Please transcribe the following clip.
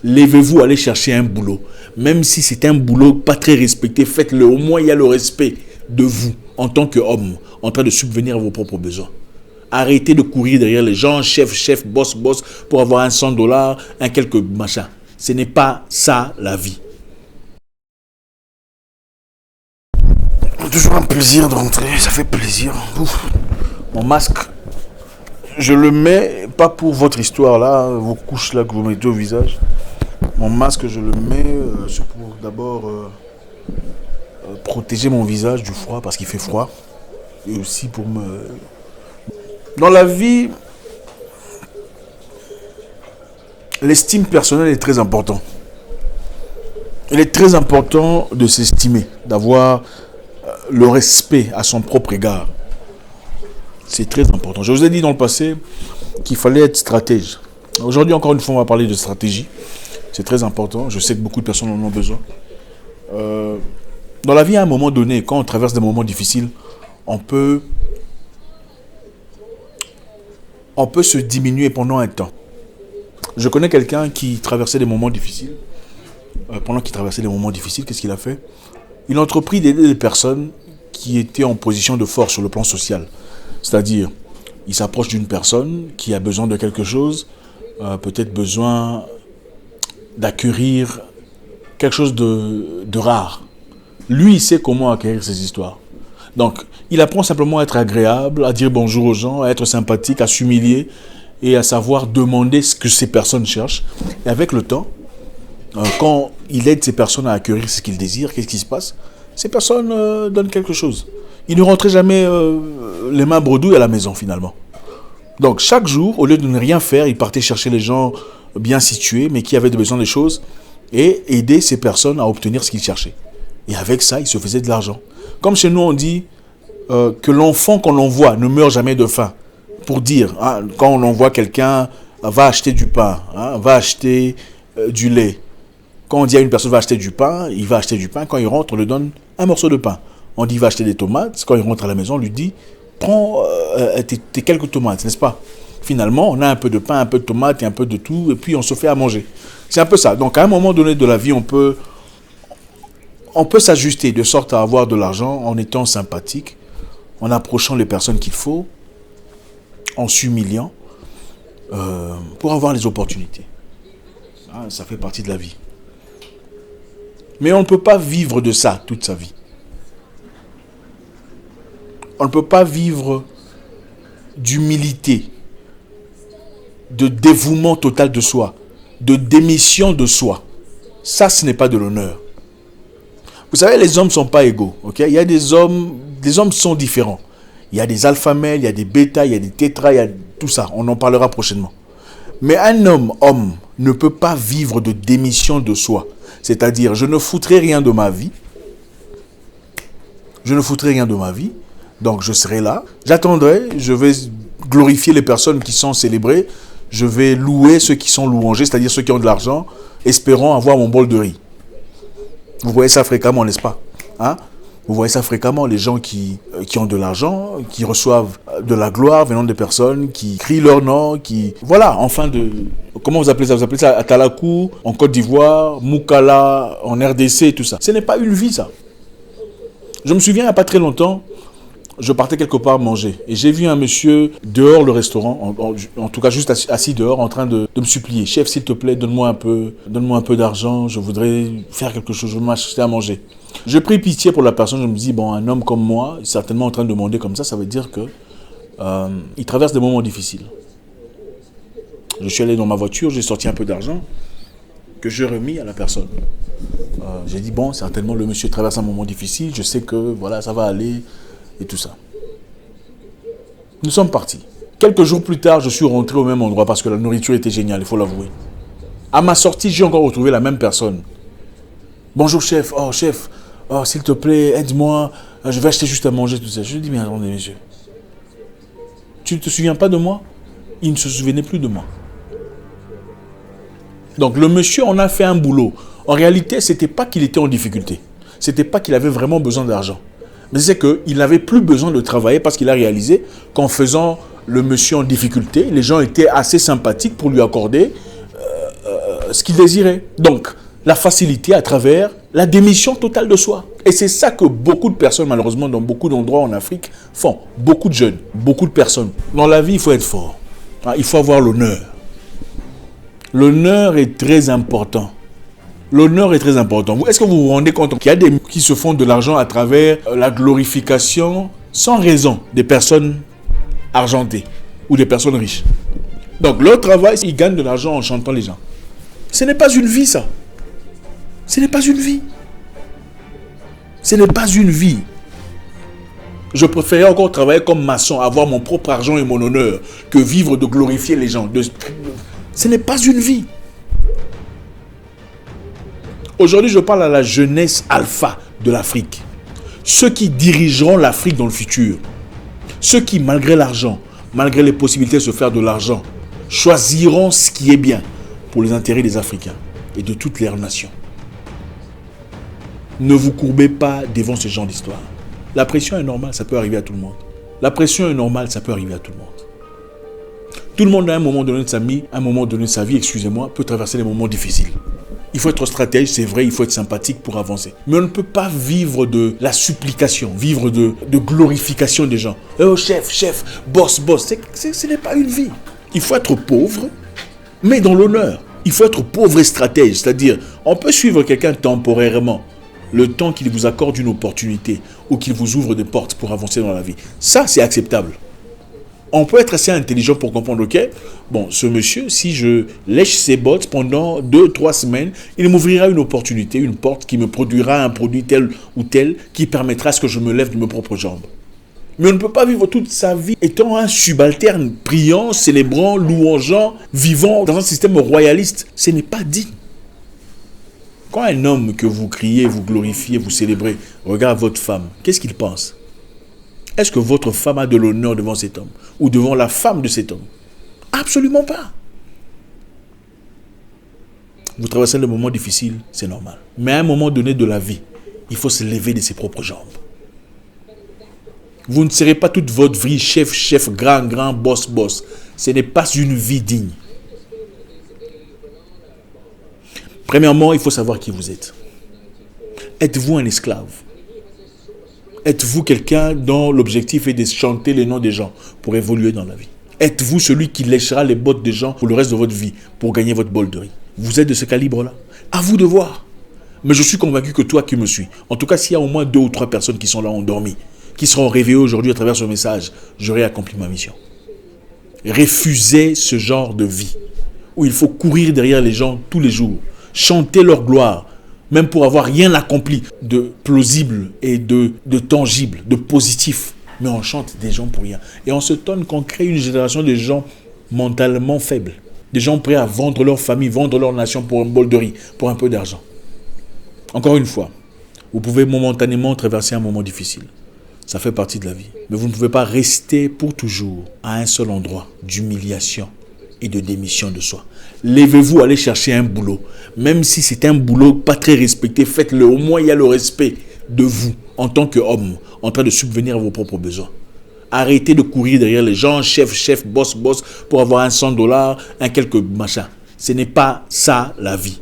levez-vous, allez chercher un boulot. Même si c'est un boulot pas très respecté, faites-le. Au moins, il y a le respect de vous en tant qu'homme, en train de subvenir à vos propres besoins. Arrêtez de courir derrière les gens, chef, boss, pour avoir un $100, un quelque machin. Ce n'est pas ça la vie. Toujours un plaisir de rentrer, ça fait plaisir. Ouf. Mon masque, je le mets pas pour votre histoire là, vos couches là que vous mettez au visage. Mon masque, je le mets c'est pour d'abord protéger mon visage du froid parce qu'il fait froid. Et aussi pour me... Dans la vie, l'estime personnelle est très importante. Il est très important de s'estimer, d'avoir le respect à son propre égard. C'est très important. Je vous ai dit dans le passé qu'il fallait être stratège. Aujourd'hui, encore une fois, on va parler de stratégie. C'est très important. Je sais que beaucoup de personnes en ont besoin. Dans la vie, à un moment donné, quand on traverse des moments difficiles, on peut se diminuer pendant un temps. Je connais quelqu'un qui traversait des moments difficiles. Pendant qu'il traversait des moments difficiles, qu'est-ce qu'il a fait? Il a entrepris d'aider des personnes qui étaient en position de force sur le plan social. C'est-à-dire, il s'approche d'une personne qui a besoin de quelque chose, peut-être besoin d'acquérir quelque chose de rare. Lui, il sait comment acquérir ces histoires. Donc, il apprend simplement à être agréable, à dire bonjour aux gens, à être sympathique, à s'humilier et à savoir demander ce que ces personnes cherchent. Et avec le temps, quand il aide ces personnes à acquérir ce qu'ils désirent, qu'est-ce qui se passe? Ces personnes donnent quelque chose. Il ne rentrait jamais les mains bredouilles à la maison finalement. Donc chaque jour, au lieu de ne rien faire, il partait chercher les gens bien situés, mais qui avaient besoin des choses, et aider ces personnes à obtenir ce qu'ils cherchaient. Et avec ça, il se faisait de l'argent. Comme chez nous, on dit que l'enfant qu'on envoie ne meurt jamais de faim. Pour dire, hein, quand on envoie quelqu'un, va acheter du pain, hein, va acheter du lait. Quand on dit à une personne va acheter du pain, il va acheter du pain. Quand il rentre, on lui donne un morceau de pain. On dit va acheter des tomates. Quand il rentre à la maison, on lui dit prends tes quelques tomates, n'est-ce pas? Finalement, on a un peu de pain, un peu de tomates et un peu de tout, et puis on se fait à manger. C'est un peu ça. Donc à un moment donné de la vie, on peut s'ajuster de sorte à avoir de l'argent en étant sympathique, en approchant les personnes qu'il faut, en s'humiliant, pour avoir les opportunités. Ça fait partie de la vie. Mais on ne peut pas vivre de ça toute sa vie. On ne peut pas vivre d'humilité, de dévouement total de soi, de démission de soi. Ça, ce n'est pas de l'honneur. Vous savez, les hommes ne sont pas égaux. Okay? Il y a des hommes sont différents. Il y a des alpha-mâles, il y a des bêta, il y a des tétras, il y a tout ça. On en parlera prochainement. Mais un homme ne peut pas vivre de démission de soi. C'est-à-dire, je ne foutrai rien de ma vie. Je ne foutrai rien de ma vie. Donc, je serai là. J'attendrai. Je vais glorifier les personnes qui sont célébrées. Je vais louer ceux qui sont louangés, c'est-à-dire ceux qui ont de l'argent, espérant avoir mon bol de riz. Vous voyez ça fréquemment, n'est-ce pas? Hein? Vous voyez ça fréquemment, les gens qui ont de l'argent, qui reçoivent de la gloire venant des personnes, qui crient leur nom, qui... Voilà, enfin de... Comment vous appelez ça? Vous appelez ça Atalakou, en Côte d'Ivoire, Moukala, en RDC, tout ça. Ce n'est pas une vie, ça. Je me souviens, il n'y a pas très longtemps, je partais quelque part manger. Et j'ai vu un monsieur dehors le restaurant, en tout cas juste assis dehors, en train de me supplier. Chef, s'il te plaît, donne-moi un peu d'argent, je voudrais faire quelque chose, je veux m'acheter à manger. J'ai pris pitié pour la personne, je me dis, bon, un homme comme moi, certainement en train de demander comme ça veut dire que il traverse des moments difficiles. Je suis allé dans ma voiture, j'ai sorti un peu d'argent que j'ai remis à la personne. J'ai dit, bon, certainement le monsieur traverse un moment difficile, je sais que voilà, ça va aller et tout ça. Nous sommes partis. Quelques jours plus tard, je suis rentré au même endroit parce que la nourriture était géniale, il faut l'avouer. À ma sortie, j'ai encore retrouvé la même personne. Bonjour chef, s'il te plaît, aide-moi, je vais acheter juste à manger, tout ça. Je lui dis, mais attendez, monsieur, tu ne te souviens pas de moi? Il ne se souvenait plus de moi. Donc le monsieur en a fait un boulot. En réalité, ce n'était pas qu'il était en difficulté. Ce n'était pas qu'il avait vraiment besoin d'argent. Mais c'est qu'il n'avait plus besoin de travailler parce qu'il a réalisé qu'en faisant le monsieur en difficulté, les gens étaient assez sympathiques pour lui accorder ce qu'il désirait. Donc, la facilité à travers la démission totale de soi. Et c'est ça que beaucoup de personnes, malheureusement, dans beaucoup d'endroits en Afrique, font. Beaucoup de jeunes, beaucoup de personnes. Dans la vie, il faut être fort. Il faut avoir l'honneur. L'honneur est très important. L'honneur est très important. Est-ce que vous vous rendez compte qu'il y a des qui se font de l'argent à travers la glorification sans raison des personnes argentées ou des personnes riches? Donc leur travail, ils gagnent de l'argent en chantant les gens. Ce n'est pas une vie, ça. Ce n'est pas une vie. Ce n'est pas une vie. Je préférais encore travailler comme maçon, avoir mon propre argent et mon honneur, que vivre de glorifier les gens. Ce n'est pas une vie. Aujourd'hui, je parle à la jeunesse alpha de l'Afrique. Ceux qui dirigeront l'Afrique dans le futur. Ceux qui, malgré l'argent, malgré les possibilités de se faire de l'argent, choisiront ce qui est bien pour les intérêts des Africains et de toutes les nations. Ne vous courbez pas devant ce genre d'histoire. La pression est normale, ça peut arriver à tout le monde. La pression est normale, ça peut arriver à tout le monde. Tout le monde à un moment donné de sa vie, peut traverser des moments difficiles. Il faut être stratège, c'est vrai, il faut être sympathique pour avancer. Mais on ne peut pas vivre de la supplication, vivre de glorification des gens. Oh chef, boss. Ce n'est pas une vie. Il faut être pauvre, mais dans l'honneur. Il faut être pauvre et stratège, c'est-à-dire, on peut suivre quelqu'un temporairement, le temps qu'il vous accorde une opportunité ou qu'il vous ouvre des portes pour avancer dans la vie. Ça, c'est acceptable. On peut être assez intelligent pour comprendre, ok, bon, ce monsieur, si je lèche ses bottes pendant 2-3 semaines, il m'ouvrira une opportunité, une porte qui me produira un produit tel ou tel qui permettra à ce que je me lève de mes propres jambes. Mais on ne peut pas vivre toute sa vie étant un subalterne, priant, célébrant, louangeant, vivant dans un système royaliste. Ce n'est pas digne. Quand un homme que vous criez, vous glorifiez, vous célébrez, regarde votre femme, qu'est-ce qu'il pense? Est-ce que votre femme a de l'honneur devant cet homme ou devant la femme de cet homme? Absolument pas. Vous traversez des moments difficiles, c'est normal. Mais à un moment donné de la vie, il faut se lever de ses propres jambes. Vous ne serez pas toute votre vie chef, grand, boss. Ce n'est pas une vie digne. Premièrement, il faut savoir qui vous êtes. Êtes-vous un esclave? Êtes-vous quelqu'un dont l'objectif est de chanter les noms des gens pour évoluer dans la vie? Êtes-vous celui qui léchera les bottes des gens pour le reste de votre vie, pour gagner votre bol de riz? Vous êtes de ce calibre-là? À vous de voir. Mais je suis convaincu que toi qui me suis, en tout cas s'il y a au moins 2 ou 3 personnes qui sont là endormies, qui seront réveillées aujourd'hui à travers ce message, j'aurai accompli ma mission. Refusez ce genre de vie où il faut courir derrière les gens tous les jours, chanter leur gloire, même pour avoir rien accompli de plausible et de tangible, de positif. Mais on chante des gens pour rien. Et on se tonne qu'on crée une génération de gens mentalement faibles. Des gens prêts à vendre leur famille, vendre leur nation pour un bol de riz, pour un peu d'argent. Encore une fois, vous pouvez momentanément traverser un moment difficile. Ça fait partie de la vie. Mais vous ne pouvez pas rester pour toujours à un seul endroit d'humiliation et de démission de soi. Levez-vous, allez chercher un boulot. Même si c'est un boulot pas très respecté, faites-le. Au moins, il y a le respect de vous en tant qu'homme, en train de subvenir à vos propres besoins. Arrêtez de courir derrière les gens, chef, boss, pour avoir un $100, un quelque machin. Ce n'est pas ça la vie.